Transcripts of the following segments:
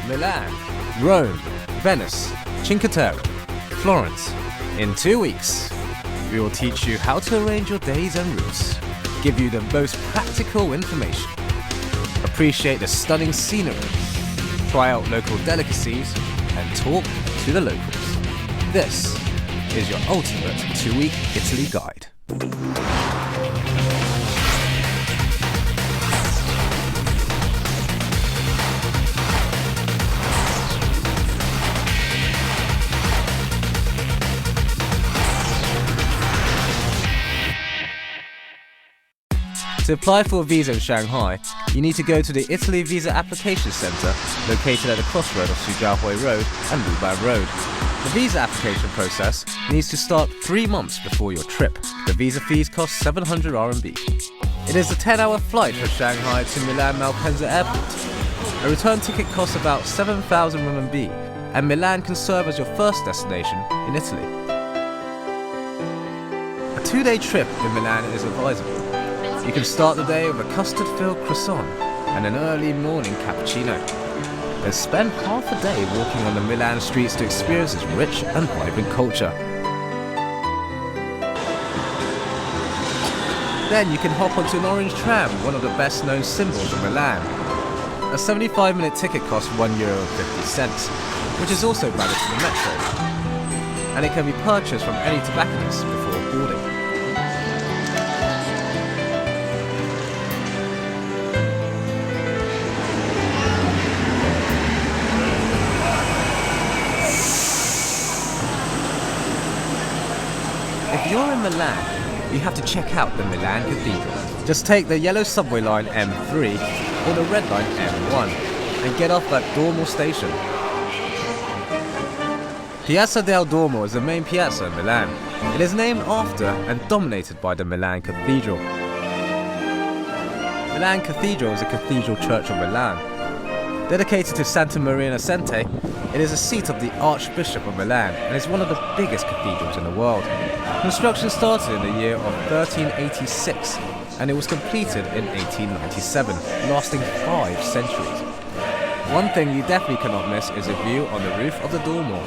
Milan, Rome, Venice, Cinque Terre, Florence. In 2 weeks, we will teach you how to arrange your days and routes, give you the most practical information, appreciate the stunning scenery, try out local delicacies, and talk to the locals. This is your ultimate 2-week Italy guide. To apply for a visa in Shanghai, you need to go to the Italy Visa Application Center located at the crossroad of Sujiahui Road and Luban Road. The visa application process needs to start 3 months before your trip. The visa fees cost 700 RMB. It is a 10-hour flight from Shanghai to Milan Malpensa Airport. A return ticket costs about 7,000 RMB, and Milan can serve as your first destination in Italy. A 2-day trip in Milan is advisable. You can start the day with a custard-filled croissant and an early morning cappuccino. Then spend half a day walking on the Milan streets to experience its rich and vibrant culture. Then you can hop onto an orange tram, one of the best-known symbols of Milan. A 75-minute ticket costs €1.50, which is also valid for the metro, and it can be purchased from any tobacconist before boarding. If you're in Milan, you have to check out the Milan Cathedral. Just take the yellow subway line M3 or the red line M1 and get off at Duomo station. Piazza del Duomo is the main piazza in Milan. It is named after and dominated by the Milan Cathedral. Milan Cathedral is a cathedral church of Milan. Dedicated to Santa Maria Innocente, it is a seat of the Archbishop of Milan and is one of the biggest cathedrals in the world. Construction started in the year of 1386 and it was completed in 1897, lasting 5 centuries. One thing you definitely cannot miss is a view on the roof of the Duomo.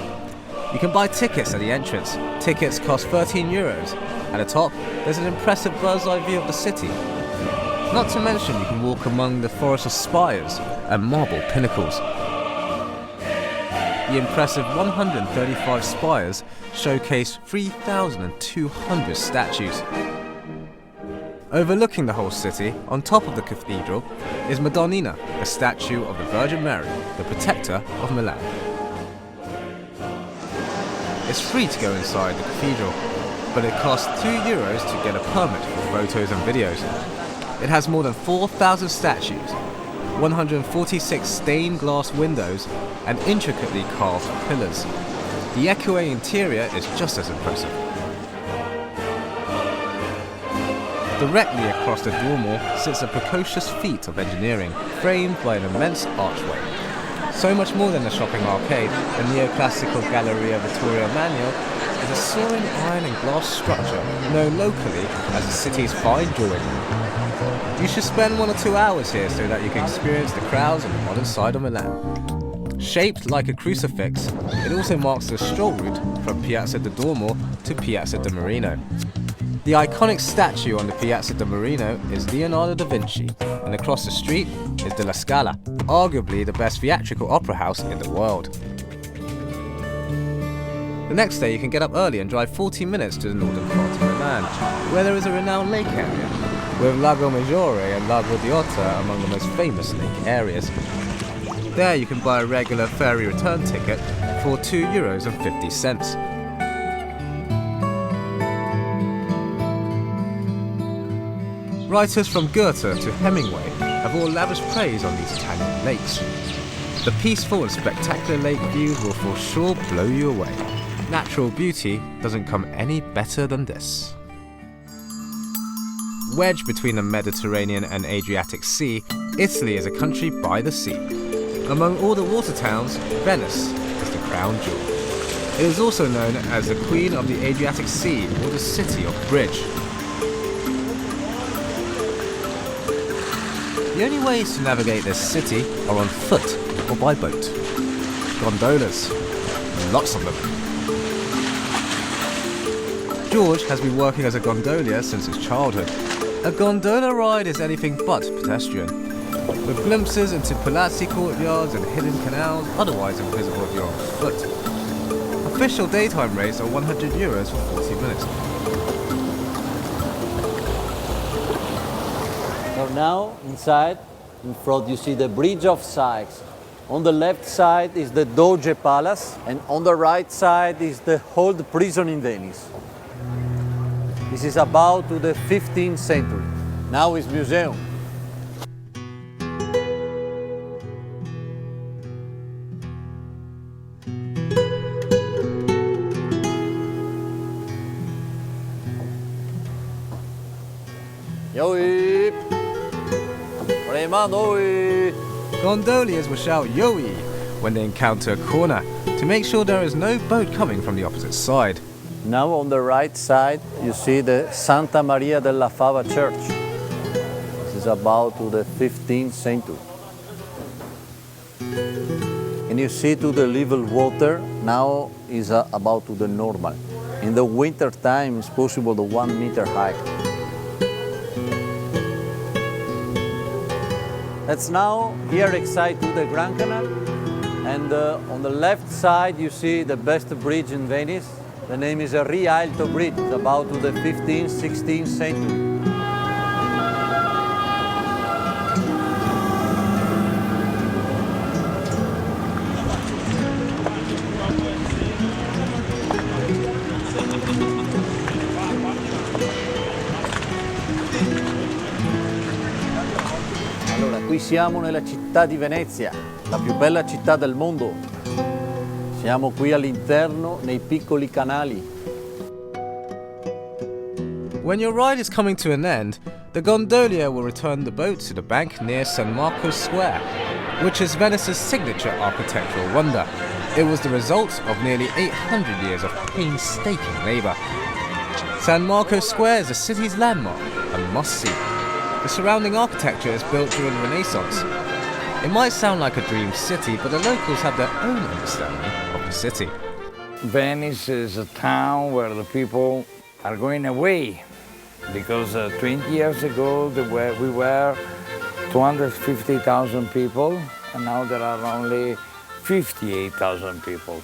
You can buy tickets at the entrance. Tickets cost €13. At the top, there's an impressive bird's-eye view of the city. Not to mention you can walk among the forest of spires and marble pinnacles. The impressive 135 spires showcase 3,200 statues. Overlooking the whole city, on top of the cathedral, is Madonnina, a statue of the Virgin Mary, the protector of Milan. It's free to go inside the cathedral, but it costs €2 to get a permit for photos and videos. It has more than 4,000 statues, 146 stained glass windows, and intricately carved pillars. The echoing interior is just as impressive. Directly across the Duomo sits a precocious feat of engineering, framed by an immense archway. So much more than a shopping arcade, the neoclassical Galleria Vittorio Emanuele is a soaring iron and glass structure known locally as the city's fine jewelry. You should spend 1 or 2 hours here so that you can experience the crowds on the modern side of Milan. Shaped like a crucifix, it also marks the stroll route from Piazza del Duomo to Piazza de Marino. The iconic statue on the Piazza de Marino is Leonardo da Vinci, and across the street is De La Scala, arguably the best theatrical opera house in the world. The next day you can get up early and drive 40 minutes to the northern part of Milan, where there is a renowned lake area, with Lago Maggiore and Lago di Otta among the most famous lake areas. There you can buy a regular ferry return ticket for €2.50. Writers from Goethe to Hemingway have all lavished praise on these Italian lakes. The peaceful and spectacular lake views will for sure blow you away. Natural beauty doesn't come any better than this. Wedged between the Mediterranean and Adriatic Sea, Italy is a country by the sea. Among all the water towns, Venice is the crown jewel. It is also known as the Queen of the Adriatic Sea or the City of Bridge. The only ways to navigate this city are on foot or by boat. gondolas. Lots of them. George has been working as a gondolier since his childhood. A gondola ride is anything but pedestrian, with glimpses into palazzi courtyards and hidden canals otherwise invisible if you're on foot. Official daytime rates are €100 for 40 minutes. So now, inside, in front you see the Bridge of Sighs. On the left side is the Doge Palace, and on the right side is the old prison in Venice. This is about to the 15th century. Now it's museum. Yoi! Prima noi! Gondoliers will shout "Yoi" when they encounter a corner to make sure there is no boat coming from the opposite side. Now on the right side you see the Santa Maria della Fava church. This is about to the 15th century. And you see to the level water now is about to the normal. In the winter time it's possible the 1 meter high. Let's now here exit to the Grand Canal, and on the left side you see the best bridge in Venice. The name is a Rialto Bridge. It's about to the 15th, 16th century. Allora, qui siamo nella città di Venezia, la più bella città del mondo. Siamo qui all'interno, nei piccoli canali. When your ride is coming to an end, the gondolier will return the boat to the bank near San Marco Square, which is Venice's signature architectural wonder. It was the result of nearly 800 years of painstaking labour. San Marco Square is the city's landmark, a must-see. The surrounding architecture is built during the Renaissance. It might sound like a dream city, but the locals have their own understanding of the city. Venice is a town where the people are going away, because 20 years ago we were 250,000 people, and now there are only 58,000 people.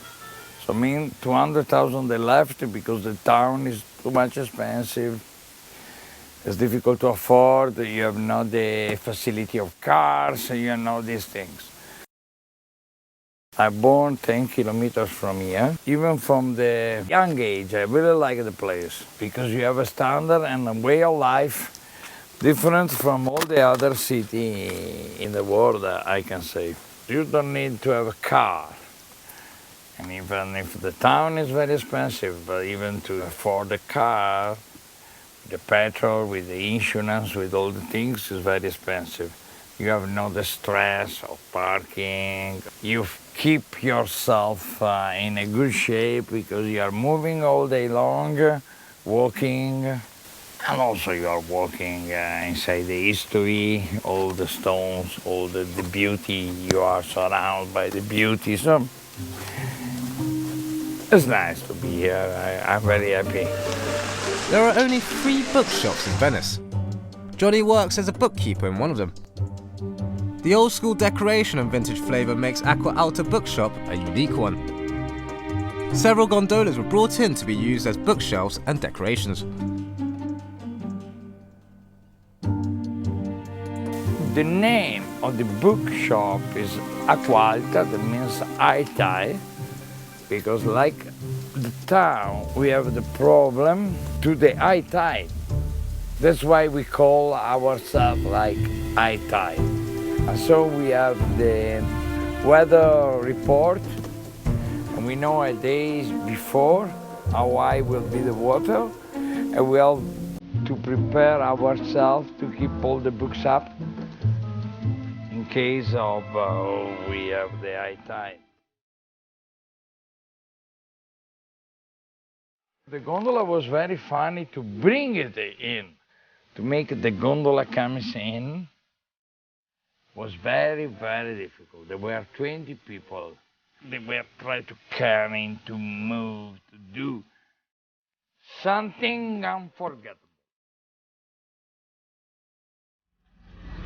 So I mean 200,000 they left because the town is too much expensive. It's difficult to afford, you have not the facility of cars, you have not these things. I'm born 10 kilometers from here. Even from the young age, I really like the place because you have a standard and a way of life different from all the other cities in the world, I can say. You don't need to have a car. And even if the town is very expensive, but even to afford a car, the petrol, with the insurance, with all the things, is very expensive. You have no the stress of parking. You keep yourself in a good shape because you are moving all day long, walking, and also you are walking inside the history, all the stones, all the beauty. You are surrounded by the beauty. So it's nice to be here. I'm very happy. There are only 3 bookshops in Venice. Johnny works as a bookkeeper in one of them. The old school decoration and vintage flavour makes Acqua Alta Bookshop a unique one. Several gondolas were brought in to be used as bookshelves and decorations. The name of the bookshop is Acqua Alta, that means high tide, because like the town, we have the problem to the high tide. That's why we call ourselves like high tide. And so we have the weather report, and we know a day before how high will be the water, and we have to prepare ourselves to keep all the books up in case of we have the high tide. The gondola was very funny to bring it in, to make the gondola comes in was very, very difficult. There were 20 people, they were trying to carry, to move, to do something unforgettable.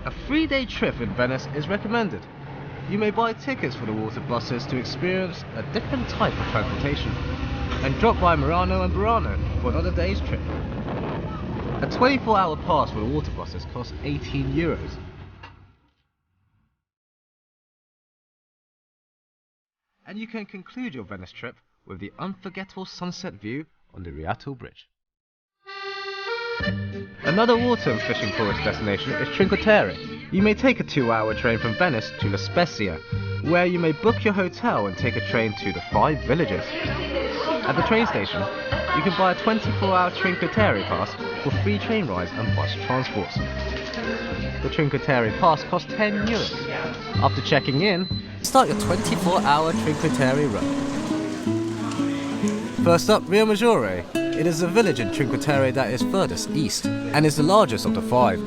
A 3-day trip in Venice is recommended. You may buy tickets for the water buses to experience a different type of transportation, and drop by Murano and Burano for another day's trip. A 24-hour pass for the water buses costs €18. And you can conclude your Venice trip with the unforgettable sunset view on the Rialto Bridge. Another water and fishing tourist destination is Cinque Terre. You may take a 2-hour train from Venice to La Spezia, where you may book your hotel and take a train to the 5 villages. At the train station, you can buy a 24-hour Cinque Terre pass for free train rides and bus transport. The Cinque Terre pass costs €10. After checking in, start your 24-hour Cinque Terre run. First up, Rio Maggiore. It is the village in Cinque Terre that is furthest east, and is the largest of the 5.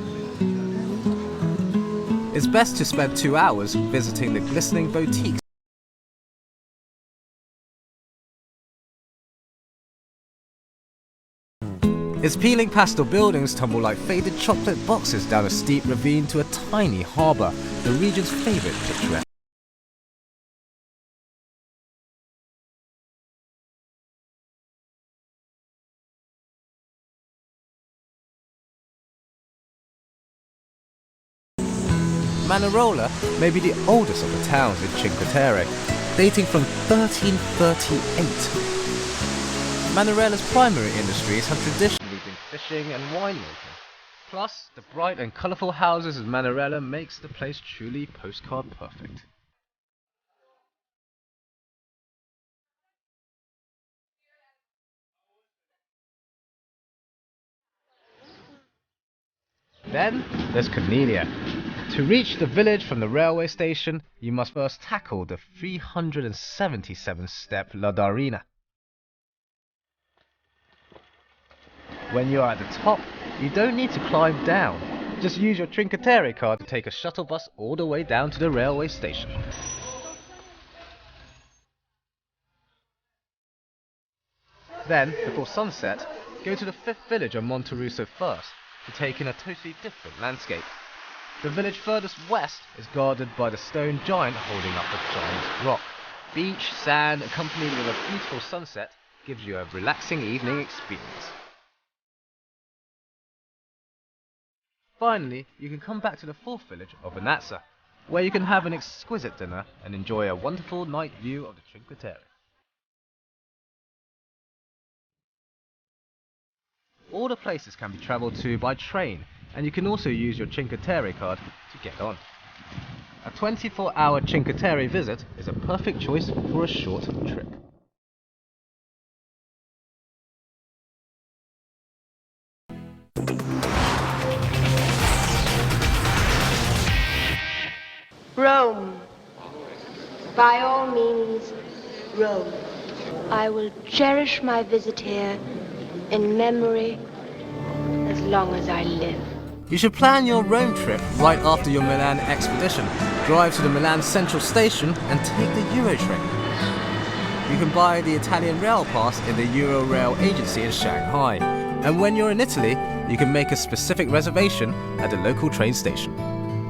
It's best to spend 2 hours visiting the glistening boutiques. Its peeling pastel buildings tumble like faded chocolate boxes down a steep ravine to a tiny harbour, the region's favourite picturesque. Manarola may be the oldest of the towns in Cinque Terre, dating from 1338. Manarela's primary industries have traditionally been fishing and winemaking. Plus, the bright and colourful houses of Manarela makes the place truly postcard perfect. Then there's Cornelia. To reach the village from the railway station, you must first tackle the 377-step La Darina. When you're at the top, you don't need to climb down. Just use your Cinque Terre card to take a shuttle bus all the way down to the railway station. Then, before sunset, go to the 5th village of Monterusso first to take in a totally different landscape. The village furthest west is guarded by the stone giant holding up a giant rock. Beach, sand, accompanied with a beautiful sunset, gives you a relaxing evening experience. Finally, you can come back to the 4th village of Venazza, where you can have an exquisite dinner and enjoy a wonderful night view of the Cinque Terre. All the places can be travelled to by train, and you can also use your Cinque Terre card to get on. A 24-hour Cinque Terre visit is a perfect choice for a short trip. Rome. By all means, Rome. I will cherish my visit here in memory as long as I live. You should plan your Rome trip right after your Milan expedition. Drive to the Milan Central Station and take the Eurotrain. You can buy the Italian Rail Pass in the Eurorail agency in Shanghai. And when you're in Italy, you can make a specific reservation at the local train station.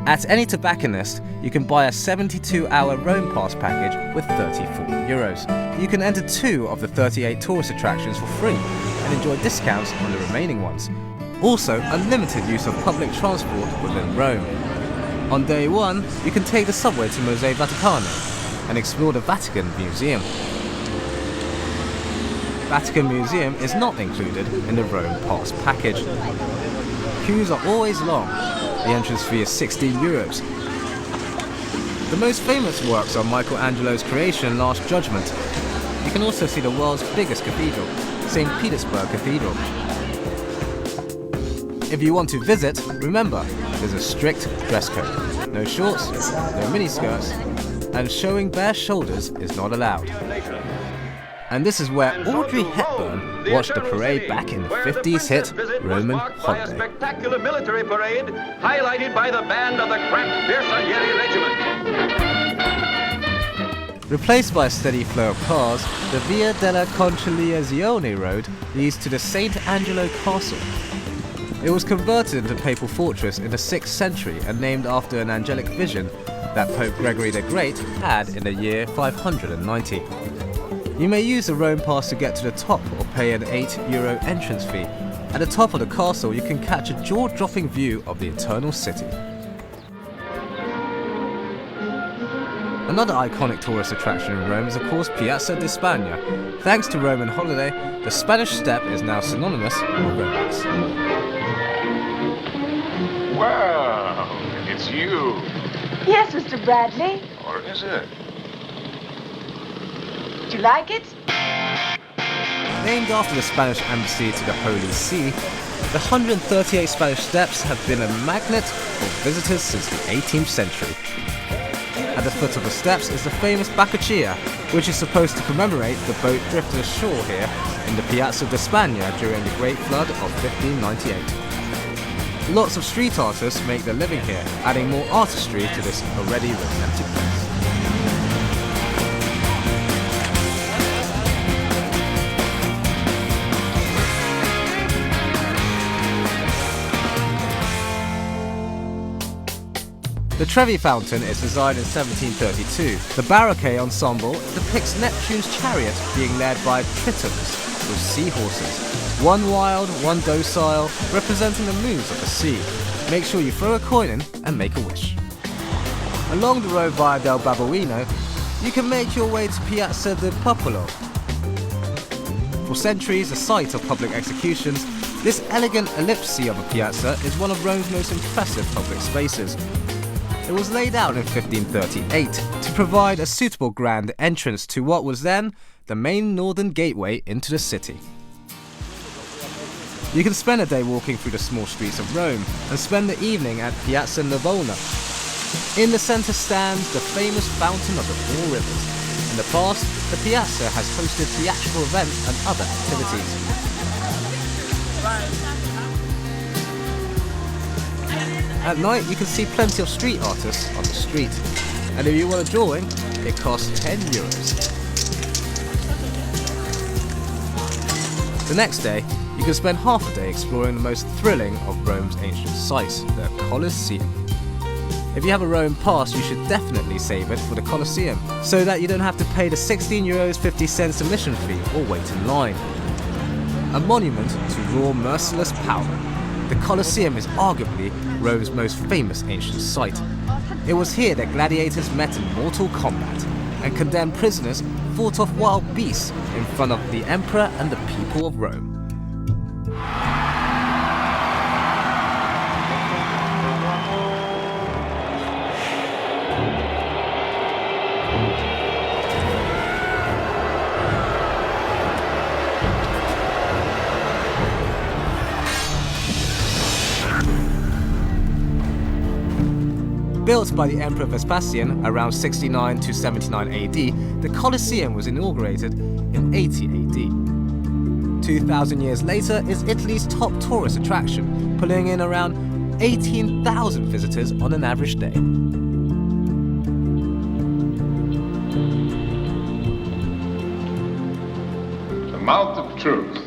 At any tobacconist, you can buy a 72-hour Rome Pass package with €34. You can enter 2 of the 38 tourist attractions for free and enjoy discounts on the remaining ones. Also, unlimited use of public transport within Rome. On day 1, you can take the subway to Museo Vaticano and explore the Vatican Museum. Vatican Museum is not included in the Rome Pass package. Queues are always long. The entrance fee is €16. The most famous works are Michelangelo's creation Last Judgment. You can also see the world's biggest cathedral, St. Petersburg Cathedral. If you want to visit, remember, there's a strict dress code. No shorts, no miniskirts, and showing bare shoulders is not allowed. And this is where Audrey Hepburn watched the parade back in the 50s hit Roman Holiday. A spectacular military parade highlighted by the band of the crack Bersaglieri Regiment. Replaced by a steady flow of cars, the Via della Conciliazione road leads to the St. Angelo Castle. It was converted into a papal fortress in the 6th century and named after an angelic vision that Pope Gregory the Great had in the year 590. You may use the Rome Pass to get to the top or pay an €8 entrance fee. At the top of the castle you can catch a jaw-dropping view of the Eternal City. Another iconic tourist attraction in Rome is of course Piazza di Spagna. Thanks to Roman holiday, the Spanish Step is now synonymous with romance. Well, it's you. Yes, Mr. Bradley. Or is it? Do you like it? Named after the Spanish embassy to the Holy See, the 138 Spanish Steps have been a magnet for visitors since the 18th century. At the foot of the steps is the famous Baccacia, which is supposed to commemorate the boat drifted ashore here in the Piazza di Spagna during the Great Flood of 1598. Lots of street artists make their living here, adding more artistry to this already romantic place. The Trevi Fountain is designed in 1732. The Baroque ensemble depicts Neptune's chariot being led by tritons with seahorses. One wild, one docile, representing the moons of the sea. Make sure you throw a coin in and make a wish. Along the road via del Babuino, you can make your way to Piazza del Popolo. For centuries, a site of public executions, this elegant ellipse of a piazza is one of Rome's most impressive public spaces. It was laid out in 1538 to provide a suitable grand entrance to what was then the main northern gateway into the city. You can spend a day walking through the small streets of Rome and spend the evening at Piazza Navona. In the centre stands the famous Fountain of the Four Rivers. In the past, the piazza has hosted theatrical events and other activities. At night, you can see plenty of street artists on the street. And if you want to join, it costs €10. The next day, you can spend half a day exploring the most thrilling of Rome's ancient sites, the Colosseum. If you have a Rome pass, you should definitely save it for the Colosseum, so that you don't have to pay the €16.50 admission fee or wait in line. A monument to raw, merciless power, the Colosseum is arguably Rome's most famous ancient site. It was here that gladiators met in mortal combat, and condemned prisoners fought off wild beasts in front of the emperor and the people of Rome. Built by the Emperor Vespasian around 69 to 79 AD, the Colosseum was inaugurated in 80 AD. 2,000 years later, it's Italy's top tourist attraction, pulling in around 18,000 visitors on an average day. The mouth of truth.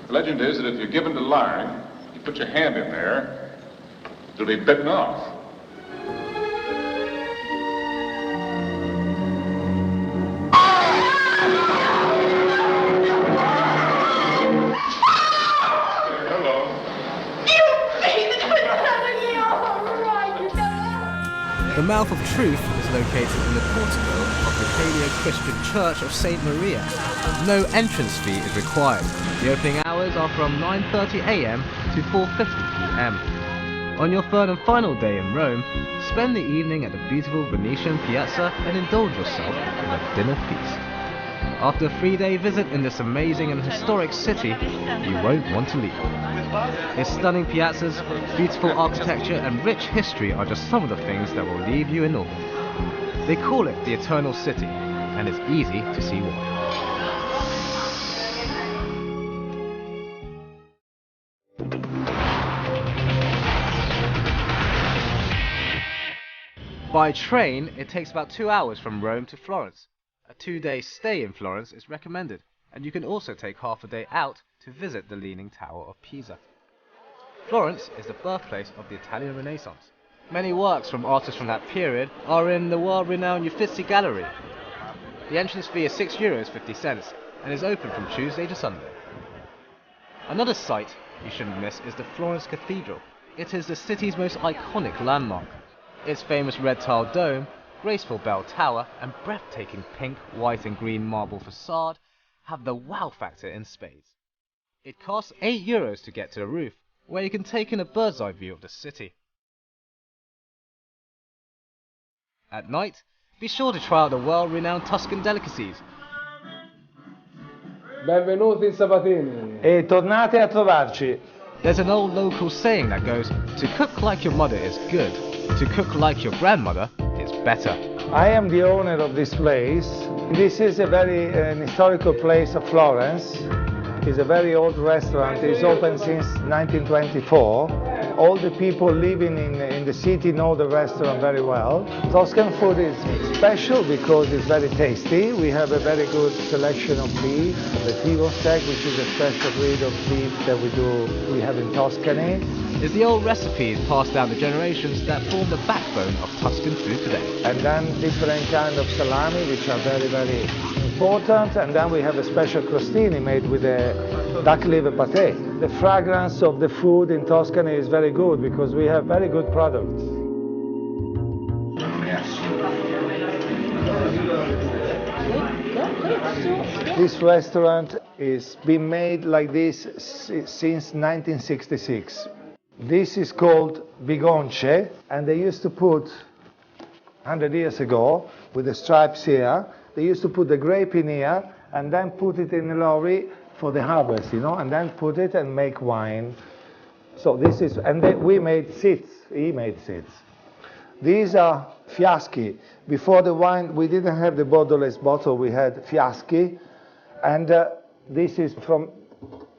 The legend is that if you're given to lying, you put your hand in there, it'll be bitten off. The Mouth of Truth is located in the portico of the Paleo-Christian Church of St. Maria. No entrance fee is required. The opening hours are from 9:30 AM to 4:50 PM. On your third and final day in Rome, spend the evening at the beautiful Venetian Piazza and indulge yourself with a dinner feast. After a 3-day visit in this amazing and historic city, you won't want to leave. Its stunning piazzas, beautiful architecture and rich history are just some of the things that will leave you in awe. They call it the Eternal City, and it's easy to see why. By train, it takes about 2 hours from Rome to Florence. A 2-day stay in Florence is recommended, and you can also take half a day out to visit the Leaning Tower of Pisa. Florence is the birthplace of the Italian Renaissance. Many works from artists from that period are in the world-renowned Uffizi Gallery. The entrance fee is €6.50 and is open from Tuesday to Sunday. Another sight you shouldn't miss is the Florence Cathedral. It is the city's most iconic landmark. Its famous red tile dome, graceful bell tower, and breathtaking pink, white and green marble facade have the wow factor in spades. It costs €8 to get to the roof, where you can take in a bird's eye view of the city. At night, be sure to try out the world-renowned Tuscan delicacies. Benvenuti in Sabatini. E tornate a trovarci. There's an old local saying that goes, to cook like your mother is good, to cook like your grandmother is better. I am the owner of this place. This is an historical place of Florence. It's a very old restaurant. It's open since 1924. All the people living in the city know the restaurant very well. Toscan food is special because it's very tasty. We have a very good selection of beef, the T-bone steak, which is a special breed of beef that we have in Tuscany. It's the old recipes passed down the generations that form the backbone of Tuscan food today. And then different kind of salami, which are very, very important. And then we have a special crostini made with a duck liver pate. The fragrance of the food in Tuscany is very good because we have very good products. This restaurant is been made like this since 1966. This is called bigonce, and they used to put, 100 years ago, with the stripes here, they used to put the grape in here and then put it in a lorry for the harvest, and then put it and make wine. So this is, and then we made seeds, he made seeds. These are fiaschi. Before the wine, we didn't have the borderless bottle, we had fiaschi, and this is from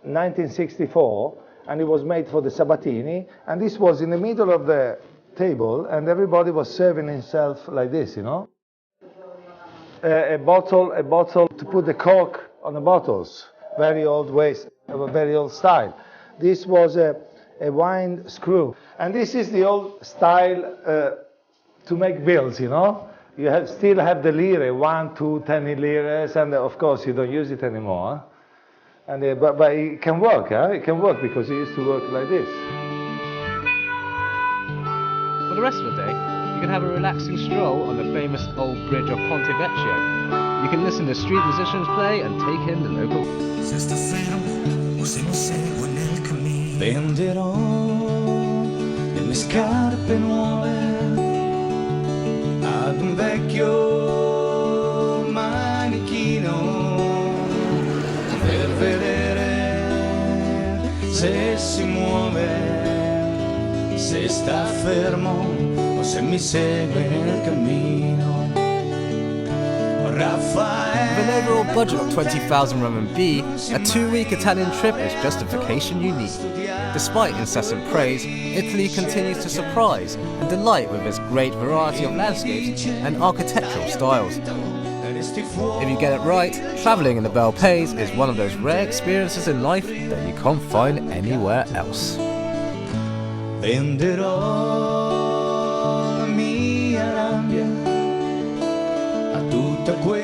1964, and it was made for the Sabatini, and this was in the middle of the table, and everybody was serving himself like this, A bottle to put the cork on the bottles, very old ways, very old style. This was a wine screw, and this is the old style to make bills, You still have the lire, 1, 2, 10 lires, and of course you don't use it anymore. And but it can work, It can work because it used to work like this. For the rest of the day, you can have a relaxing stroll on the famous old bridge of Ponte Vecchio. You can listen to street musicians play and take in the local. Se sto fermo o se mi seguo nel cammino, venderò le mie scarpe nuove ad un vecchio manichino per vedere se si muove, se sta fermo o se mi segue nel cammino. With an overall budget of 20,000 RMB, a 2-week Italian trip is just a vacation you need. Despite incessant praise, Italy continues to surprise and delight with its great variety of landscapes and architectural styles. If you get it right, travelling in the Bel Paese is one of those rare experiences in life that you can't find anywhere else. Venderò la mia rabbia a tutta quella